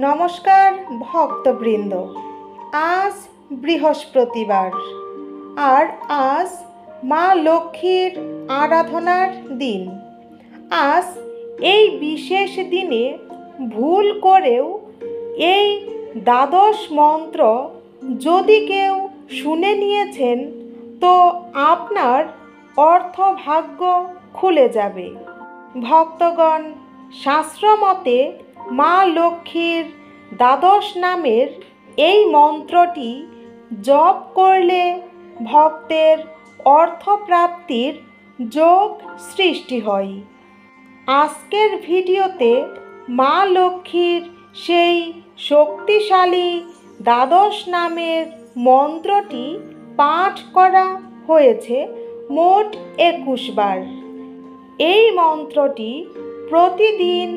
নমস্কার ভক্তবৃন্দ। আজ বৃহস্পতিবার আর আজ মা লক্ষ্মীর আরাধনার দিন। আজ এই বিশেষ দিনে ভুল করেও এই দ্বাদশ মন্ত্র যদি কেউ শুনে নিয়েছেন তো আপনার অর্থভাগ্য খুলে যাবে। ভক্তগণ, শাস্ত্রমতে মা লক্ষ্মীর দ্বাদশ নামের এই মন্ত্রটি জপ করলে ভক্তের অর্থপ্রাপ্তির যোগ সৃষ্টি হয়। আজকের ভিডিওতে মা লক্ষ্মীর সেই শক্তিশালী দ্বাদশ নামের মন্ত্রটি পাঠ করা হয়েছে মোট 21 বার। এই মন্ত্রটি প্রতিদিন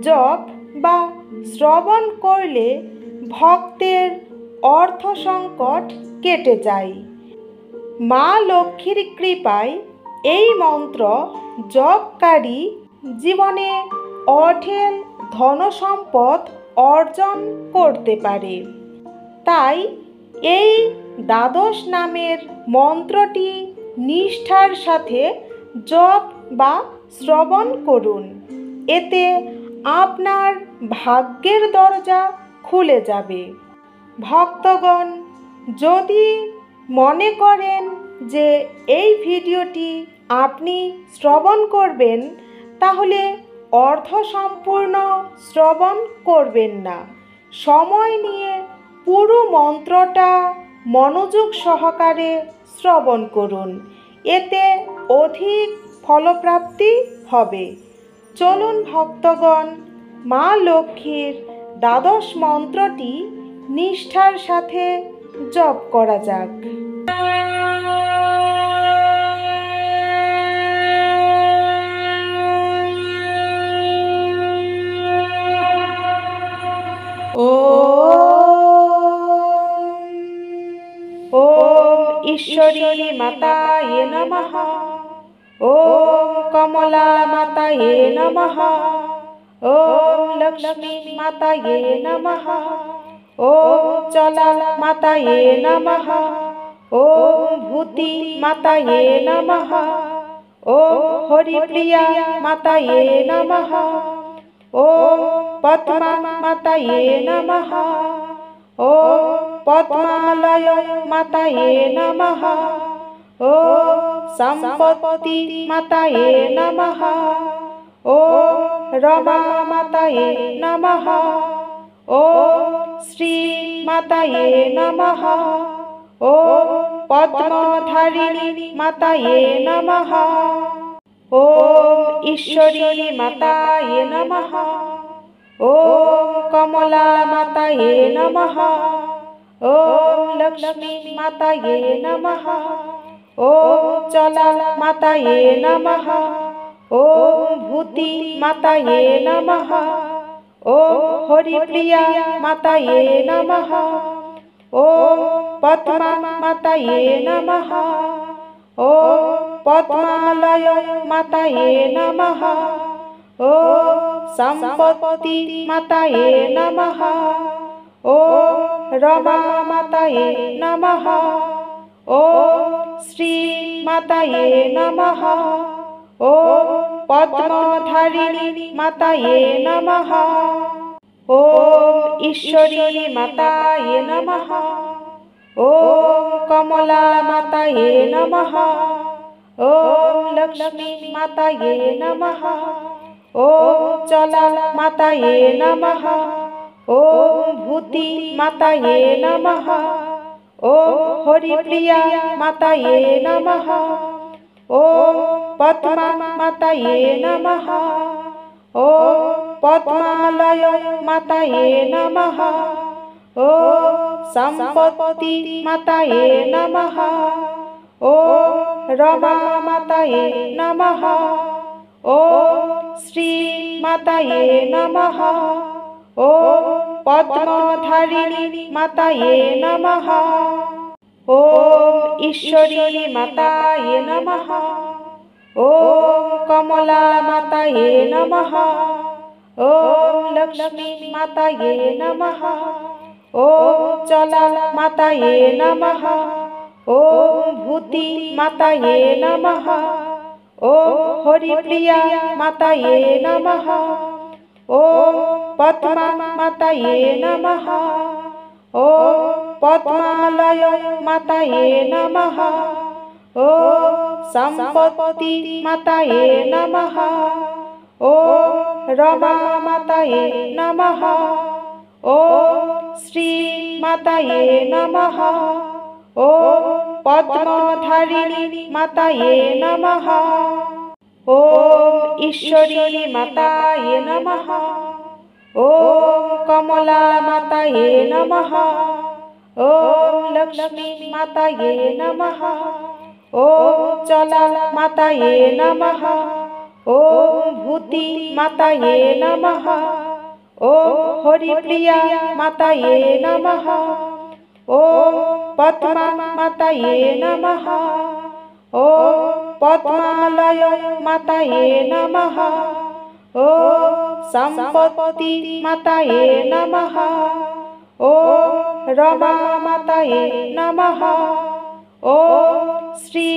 জপ বা শ্রবণ করলে ভক্তের অর্থ সংকট কেটে যায়। মা লক্ষ্মীর কৃপায় এই মন্ত্র জপকারী জীবনে অঢেল ধনসম্পদ অর্জন করতে পারে। তাই এই দ্বাদশ নামের মন্ত্রটি নিষ্ঠার সাথে জপ বা শ্রবণ করুন। এতে আপনার ভাগ্যের দরজা খুলে যাবে। ভক্তগণ, যদি মনে করেন যে এই ভিডিওটি আপনি শ্রবণ করবেন, তাহলে অর্ধসম্পূর্ণ শ্রবণ করবেন না। সময় নিয়ে পুরো মন্ত্রটা মনোযোগ সহকারে শ্রবণ করুন। এতে অধিক ফলপ্রাপ্তি হবে। চলুন ভক্তগণ, মা লক্ষ্মীর দ্বাদশ মন্ত্রটি নিষ্ঠার সাথে জপ করা যাক। ওম ঈশ্বরী মাতায়ে নমঃ। ওম কমলা মাতায়ে নমঃ। ওম লক্ষ্মী মাতায়ে নমঃ। ওম চলা মাতায়ে নমঃ। ওম ভূতি মাতায়ে নমঃ। ওম হরিপ্রিয়া মাতায়ে নমঃ। ওম পদ্মা মাতায়ে নমঃ। ওম পদ্মালয় মাতায়ে নমঃ। ওম সম্পত্তি মাতায়ে নমঃ। ওম রমা মাতায়ে নমঃ। ওম শ্রী মাতায়ে নমঃ। ওম পদ্মধারিণী মাতায়ে নমঃ। ওম ঈশ্বরী মাতায়ে নমঃ। ওম কমলা মাতায়ে নমঃ। ওম লক্ষ্মী মাতায়ে নমঃ। ওম চলা মাতায়ে নমঃ। ওম ভূতি মাতায়ে নমঃ। ওম হরিপ্রিয়া মাতায়ে নমঃ। ওম পদ্মা মাতায়ে নমঃ। ওম পদ্মালয় মাতায়ে নমঃ। ওম সম্পত্তি মাতায়ে নমঃ। ওম রমা মাতায়ে নমঃ। ওম শ্রী মাতায়ে নমঃ। ওম পদ্মধারিণী মাতায়ে নমঃ। ওম ঈশ্বরী মাতায়ে নমঃ। ওম কমলা মাতায়ে নমঃ। ওম লক্ষ্মী মাতায়ে নমঃ। ওম চলা মাতায়ে নমঃ। ওম ভূতি মাতায়ে নমঃ। ওম হরিপ্রিয়া মাতায়ে নমঃ। ওম পদ্মা মাতায়ে নমঃ। ওম পদ্মালয় মাতায়ে নমঃ। ওম সম্পত্তি মাতায়ে নমঃ। ওম রমা মাতায়ে নমঃ। ওম শ্রী মাতায়ে নমঃ। ওম পদ্মধারিণী মাতায়ে নমঃ। ওম ঈশ্বরী মাতায়ে নমঃ। ওম কমলা মাতায়ে নমঃ। ॐ लक्ष्मी माताये नमः। ॐ चला माताये नमः। ॐ भूति माताये नमः। ॐ हरिप्रिया माताये नमः। ॐ पद्मा माताये नमः। ॐ पद्मालय माताये नमः। ॐ सम्पत्ति माताये नमः। ॐ रमा माताये नमः। ॐ श्री माताये नमः। ॐ पद्मधारिणी माताये नमः। ॐ ईश्वरी माताये नमः। ॐ कमला माताये नमः। ॐ लक्ष्मी माताये नमः। ॐ चला माताये नमः। ॐ भूति माताये नमः। ॐ हरिप्रिया माताये नमः। ॐ पद्मा माताये नमः। ॐ पद्मालय माताये नमः। ॐ सम्पत्ति माताये नमः। ॐ रमा माताये नमः। ॐ श्री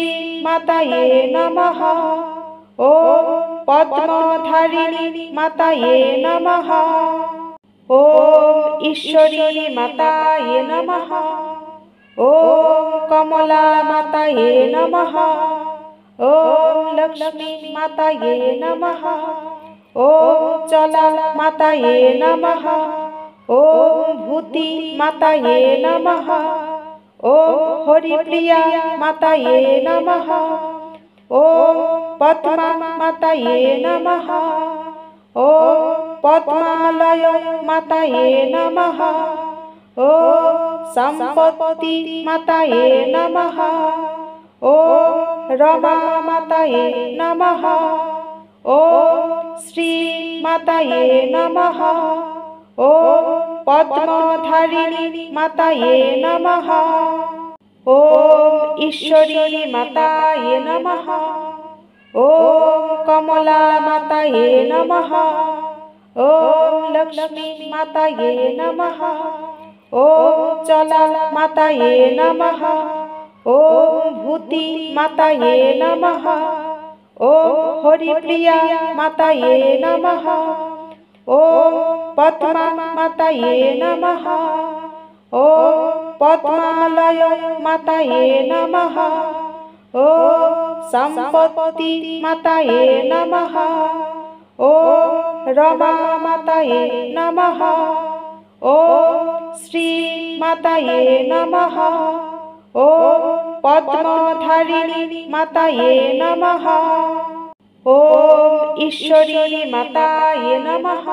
माताये नमः। ॐ पद्मधारिणी माताये नमः। ॐ ईश्वरी माताये नमः। ॐ कमला माताये नमः। ॐ लक्ष्मी माताये नमः। ॐ चला माताये नमः। ॐ भूति माताये नमः। ॐ हरिप्रिया माताये नमः। ॐ पद्मा माताये नमः। ॐ पद्मालय माताये नमः। ॐ सम्पत्ति माताये नमः। ॐ रमा माताये नमः। ॐ श्री माताये नमः। ॐ पद्मधारिणी माताये नमः। ॐ ईश्वरी माताये नमः। ॐ कमला माताये नमः। ॐ लक्ष्मी माताये नमः। ॐ चला माताये नमः। ॐ भूति माताये नमः। ॐ हरिप्रिया माताये नमः। ॐ पद्मा माताये नमः। ॐ पद्मालय माताये नमः। ॐ सम्पत्ति माताये नमः। ॐ रमा माताये नमः। ॐ श्री माताये नमः। ॐ पद्मधारिणी माताये नमः। ॐ ईश्वरी माताये नमः।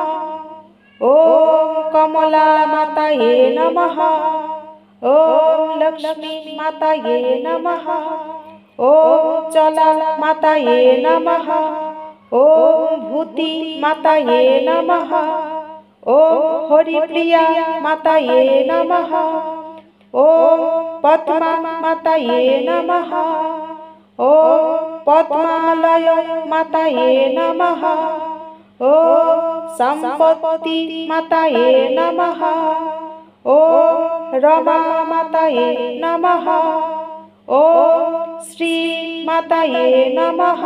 ॐ कमला माताये नमः। ॐ लक्ष्मी माताये नमः। ॐ चला माताये नमः। ॐ भूति माताये नमः। ॐ हरिप्रिया माताये नमः। ॐ पद्मा माताये नमः। ॐ पद्मालय माताये नमः। ॐ सम्पत्ति माताये नमः। ॐ रमा माताये नमः। ॐ श्री माताये नमः।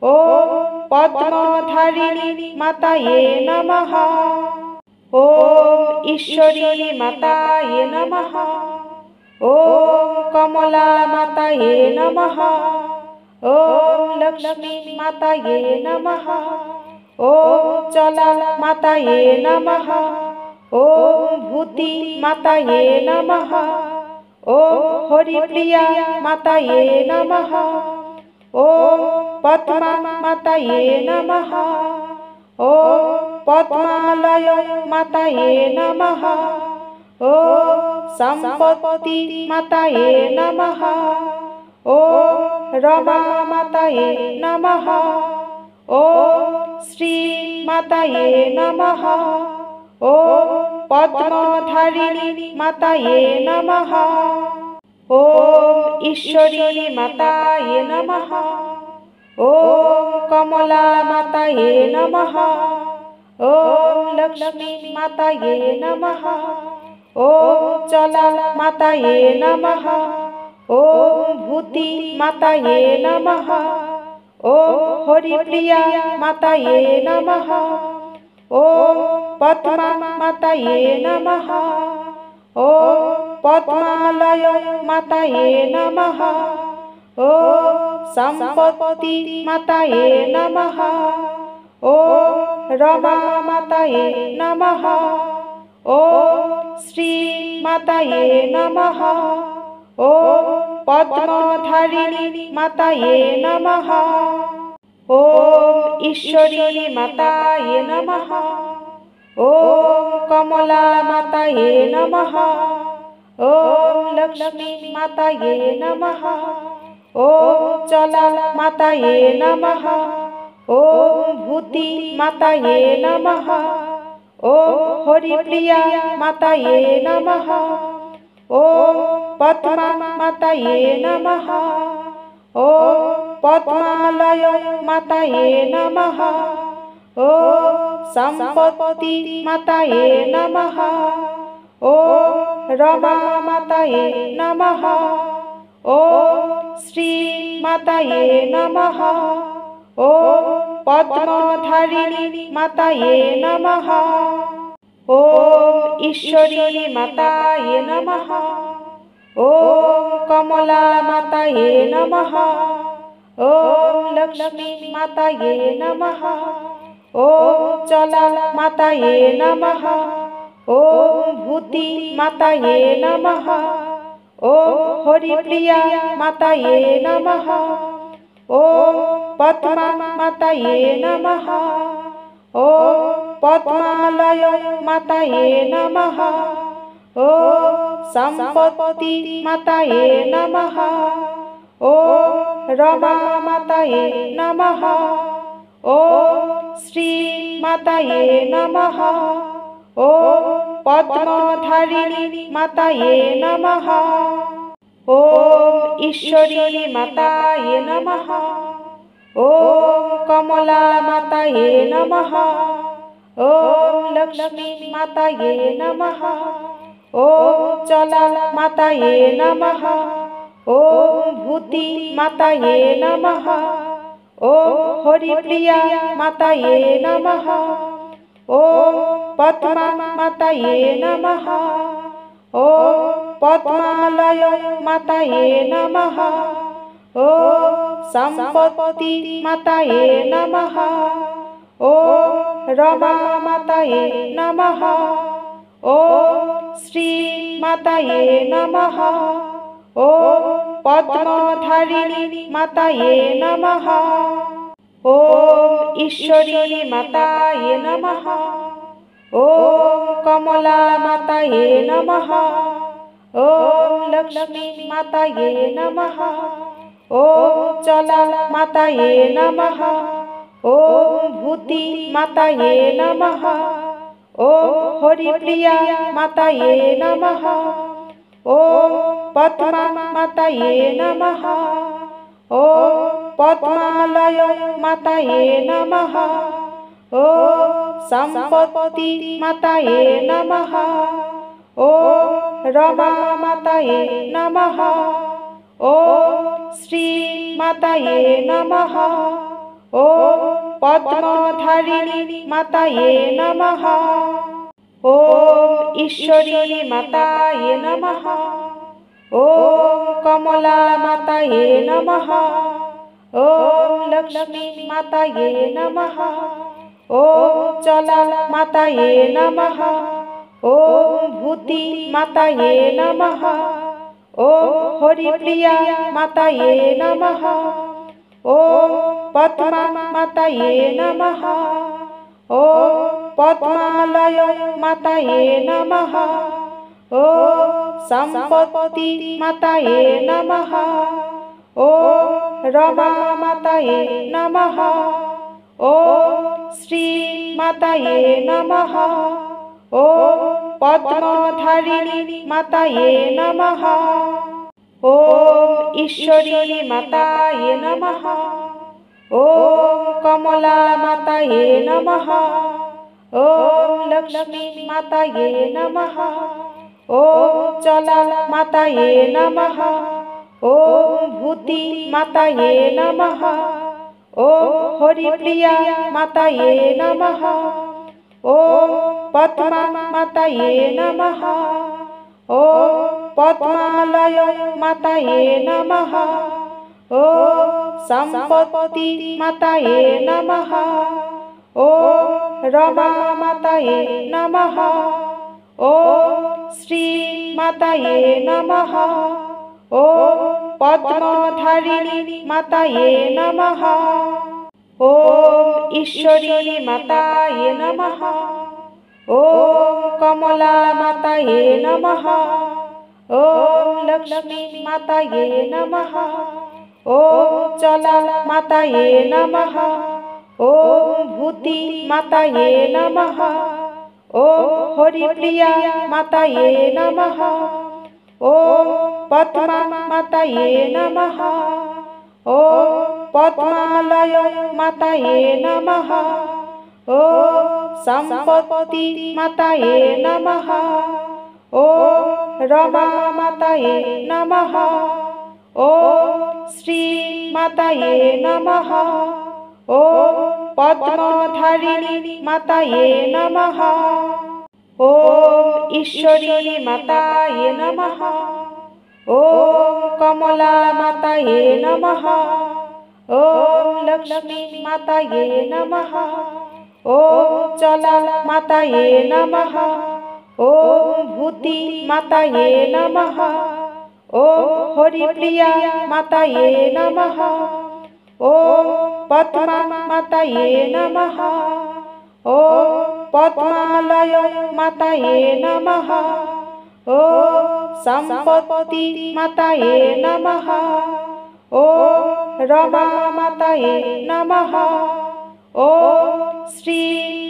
ॐ पद्मधारिणी माताये नमः। ॐ ईश्वरी माताये नमः। ॐ कमला माताये नमः। ॐ लक्ष्मी माताये नमः। ॐ चला माताये नमः। ॐ भूति माताये नमः। ॐ हरिप्रिया माताये नमः। ॐ पद्मा माताये नमः। ॐ पद्मालय माताये नमः। ॐ सम्पत्ति माताये नमः। ॐ रमा माताये नमः। ॐ श्री माताये नमः। ॐ पद्मधारिणी माताये नमः। ॐ ईश्वरी माताये नमः। ॐ कमला माताये नमः। ॐ लक्ष्मी माताये नमः। ॐ चला माताये नमः। ॐ भूति माताये नमः। ॐ हरिप्रिया माताये नमः। ॐ पद्मा माताये नमः। ॐ पद्मालय माताये नमः। ॐ सम्पत्ति माताये नमः। ॐ रमा माताये नमः। ॐ श्री माताये नमः। ॐ पद्मधारिणी माताये नमः। ॐ ईश्वरी माताये नमः। ॐ कमला माताये नमः। ॐ लक्ष्मी माताये नमः। ॐ चला माताये नमः। ॐ भूति माताये नमः। ॐ हरिप्रिया माताये नमः। ॐ पद्मा माताये नमः। ॐ पद्मालय माताये नमः। ॐ सम्पत्ति माताये नमः। ॐ रमा माताये नमः। ॐ श्री माताये नमः। ॐ पद्मधारिणी माताये नमः। ॐ ईश्वरी माताये नमः। ॐ कमला माताये नमः। ॐ लक्ष्मी माताये नमः। ॐ चला माताये नमः। ॐ भूति माताये नमः। ॐ हरिप्रिया माताये नमः। ॐ पद्मा माताये नमः। ॐ पद्मालय माताये नमः। ॐ सम्पत्ति माताये नमः। ॐ रमा माताये नमः। ॐ श्री माताये नमः। ॐ पद्मधारिणी माताये नमः। ॐ ईश्वरी माताये नमः। ॐ कमला माताये नमः। ॐ लक्ष्मी माताये नमः। ॐ चला माताये नमः। ॐ भूति माताये नमः। ॐ हरिप्रिया माताये नमः। ॐ पद्मा माताये नमः। ॐ पद्मालय माताये नमः। ॐ सम्पत्ति माताये नमः। ॐ रमा माताये नमः। ॐ श्री माताये नमः। ॐ पद्मधारिणी माताये नमः। ॐ ईश्वरी माताये नमः। ॐ कमला माताये नमः। ॐ लक्ष्मी माताये नमः। ॐ चला माताये नमः। ॐ भूति माताये नमः। ॐ हरिप्रिया माताये नमः। ॐ पद्मा माताये नमः। ॐ पद्मालय माताये नमः। ॐ सम्पत्ति माताये नमः। ॐ रमा माताये नमः। ॐ श्री माताये नमः। ॐ पद्मधारिणी माताये नमः। ॐ ईश्वरी माताये नमः। ॐ कमला माताये नमः। ॐ लक्ष्मी माताये नमः। ॐ चला माताये नमः। ॐ भूति माताये नमः। ॐ हरिप्रिया माताये नमः। ॐ पद्मा माताये नमः। ॐ पद्मालय माताये नमः। ॐ सम्पत्ति माताये नमः। ॐ रमा माताये नमः। ॐ श्री माताये नमः। ॐ पद्मधारिणी माताये नमः। ॐ ईश्वरी माताये नमः। ॐ कमला माताये नमः। ॐ लक्ष्मी माताये नमः। ॐ चला माताये नमः। ॐ भूति माताये नमः। ॐ हरिप्रिया माताये नमः। ॐ पद्मा माताये नमः। ॐ पद्मालय माताये नमः। ॐ संपत्ति माताये नमः। ॐ रमा माताये नमः। ॐ श्री माताये नमः। ॐ पद्मधारिणी माताये नमः। ॐ ईश्वरी माताये नमः। ॐ कमला माताये नमः। ॐ लक्ष्मी माताये नमः। ॐ चला माताये नमः। ॐ भूति माताये नमः। ॐ हरिप्रिया माताये नमः। ॐ पद्मा माताये नमः। ॐ पद्मालय माताये नमः। ॐ संपत्ति माताये नमः। ॐ रमा माताये नमः। ॐ श्री माताये नमः। ॐ पद्मधारिणी माताये नमः। ॐ ईश्वरी माताये नमः। ॐ कमला माताये नमः। ॐ लक्ष्मी माताये नमः। ॐ चला माताये नमः। ॐ भूति माताये नमः। ॐ हरिप्रिया माताये नमः। ॐ पद्मा माताये नमः। ॐ पद्मालय माताये नमः। ॐ संपत्ति माताये नमः। ॐ रमा माताये नमः। ॐ श्री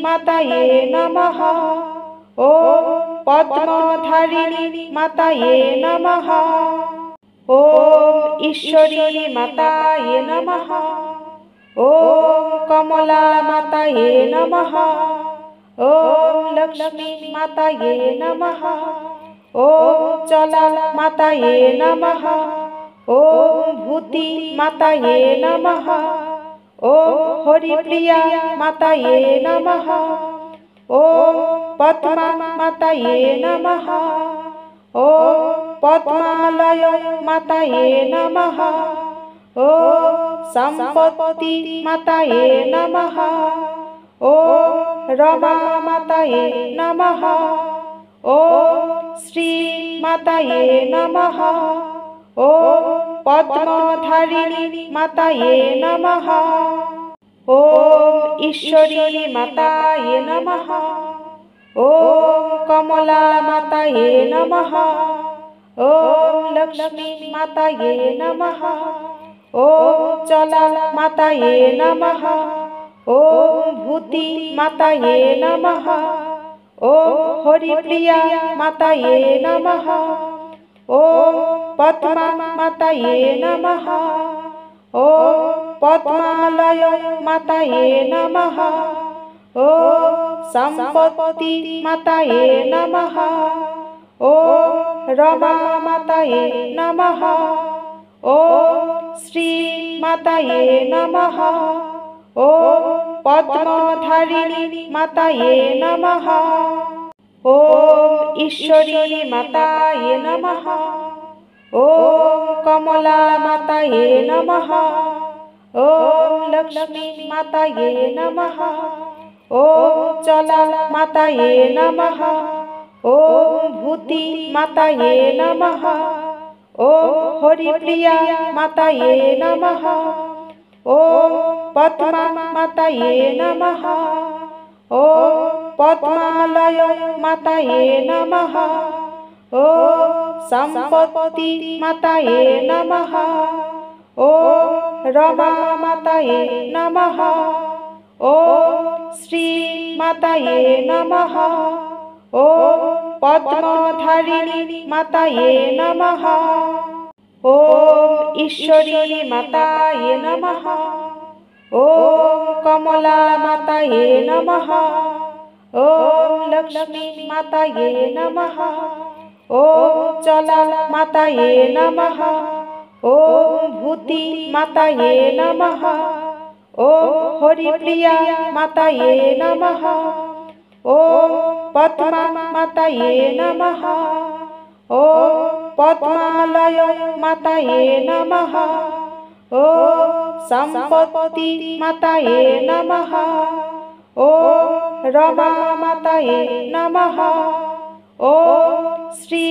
माताये नमः। ॐ पद्मधारिणी माताये नमः। ॐ ईश्वरी माताये नमः। ॐ कमला माताये नमः। ॐ लक्ष्मी माताये नमः। ॐ चला माताये नमः। ॐ भूति माताये नमः। ॐ हरिप्रिया माताये नमः। ॐ पद्मा माताये नमः। ॐ पद्मालय माताये नमः। ॐ संपत्ति माताये नमः। ॐ रमा माताये नमः। ॐ श्री माताये नमः। ॐ पद्मधारिणी माताये नमः। ॐ ईश्वरी माताये नमः। ॐ कमला माताये नमः। ॐ लक्ष्मी माताये नमः। ॐ चला माताये नमः। ॐ भूति माताये नमः। ॐ हरिप्रिया माताये नमः। ॐ पद्मा माताये नमः। ॐ पद्मालय माताये नमः। ॐ संपत्ति माताये नमः। ॐ रमा माताये नमः। ॐ श्री माताये नमः। ॐ पद्मधारिणी माताये नमः। ॐ ईश्वरी माताये नमः। ॐ कमला माताये नमः। ॐ लक्ष्मी माताये नमः। ॐ चला माताये नमः। ॐ भूति माताये नमः। ॐ हरिप्रिया माताये नमः। ॐ पद्मा माताये नमः। ॐ पद्मालय माताये नमः। ॐ संपत्ति माताये नमः। ॐ रमा माताये नमः। ॐ श्री माताये नमः। ॐ पद्मधारिणी माताये नमः। ॐ ईश्वरी माताये नमः। ॐ कमला माताये नमः। ॐ लक्ष्मी माताये नमः। ॐ चला माताये नमः। ॐ भूति माताये नमः। ॐ हरिप्रिया माताये नमः। ॐ पद्मा माताये नमः। ॐ पद्मालय माताये नमः। ॐ सम्पत्ति माताये नमः। ॐ रमा माताये नमः। ॐ श्री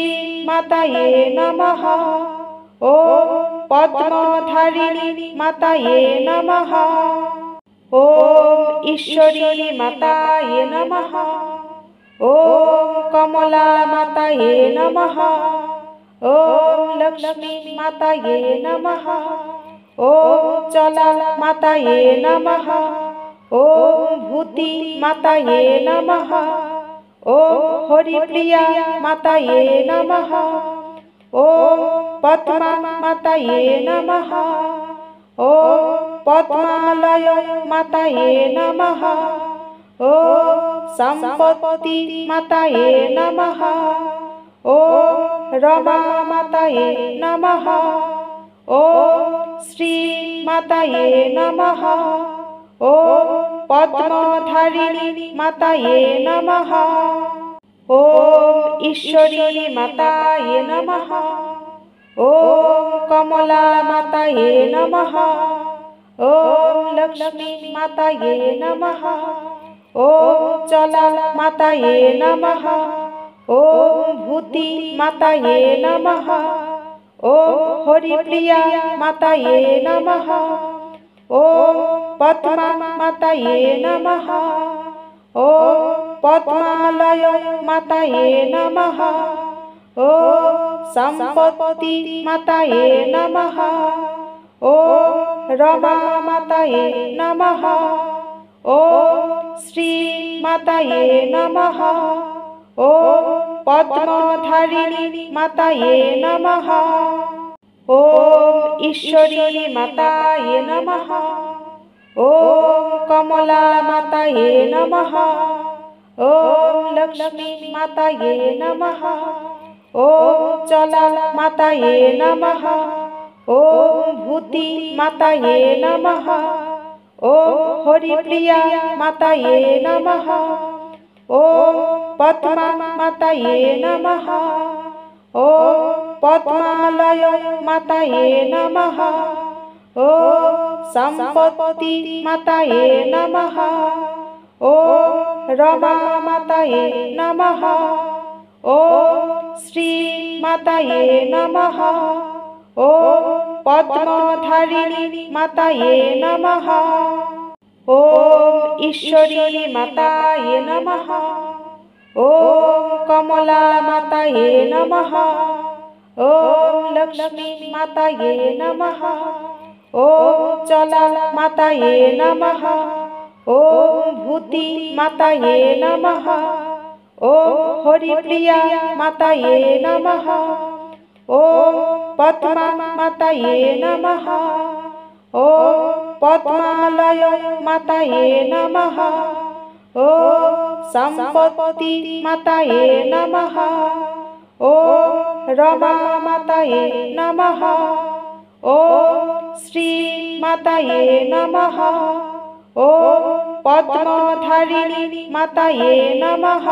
माताये नमः। ॐ पद्मधारिणी माताये नमः। ॐ ईश्वरी माताये नमः। ॐ कमला माताये नमः। ॐ लक्ष्मी माताये नमः। ॐ चला माताये नमः। ॐ भूति माताये नमः। ॐ हरिप्रिया माताये नमः। ॐ पद्मा माताये नमः। ॐ पद्मालय माताये नमः। ॐ सम्पत्ति माताये नमः। ॐ रमा माताये नमः। ॐ श्री माताये नमः। ॐ पद्मधारिणी माताये नमः। ॐ ईश्वरी माताये नमः। ॐ कमला माताये नमः। ॐ लक्ष्मी माताये नमः। ॐ चला माताये नमः। ॐ भूति माताये नमः। ॐ हरिप्रिया माताये नमः। ॐ पद्मा माताये नमः। ॐ पद्मालय माताये नमः। ॐ सम्पत्ति माताये नमः। ॐ रमा माताये नमः। ॐ श्री माताये नमः। ॐ पद्मधारिणी माताये नमः। ॐ ईश्वरी माताये नमः। ॐ कमला माताये नमः। ॐ लक्ष्मी माताये नमः। ॐ चला माताये नमः। ॐ भूति माताये नमः। ॐ हरिप्रिया माताये नमः। ॐ पद्मा माताये नमः। ॐ पद्मालय माताये नमः। ॐ सम्पत्ति माताये नमः। ॐ रमा माताये नमः। ॐ श्री माताये नमः। ॐ पद्मधारिणी माताये नमः। ॐ ईश्वरी माताये नमः। ॐ कमला माताये नमः। ॐ लक्ष्मी माताये नमः। ॐ चला माताये नमः। ॐ भूति माताये नमः। ॐ हरिप्रिया माताये नमः। ॐ पद्मा माताये नमः। ॐ पद्मालय माताये नमः। ॐ सम्पत्ति माताये नमः। ॐ रमा माताये नमः। ॐ श्री माताये नमः। ॐ पद्मधारिणी माताये नमः।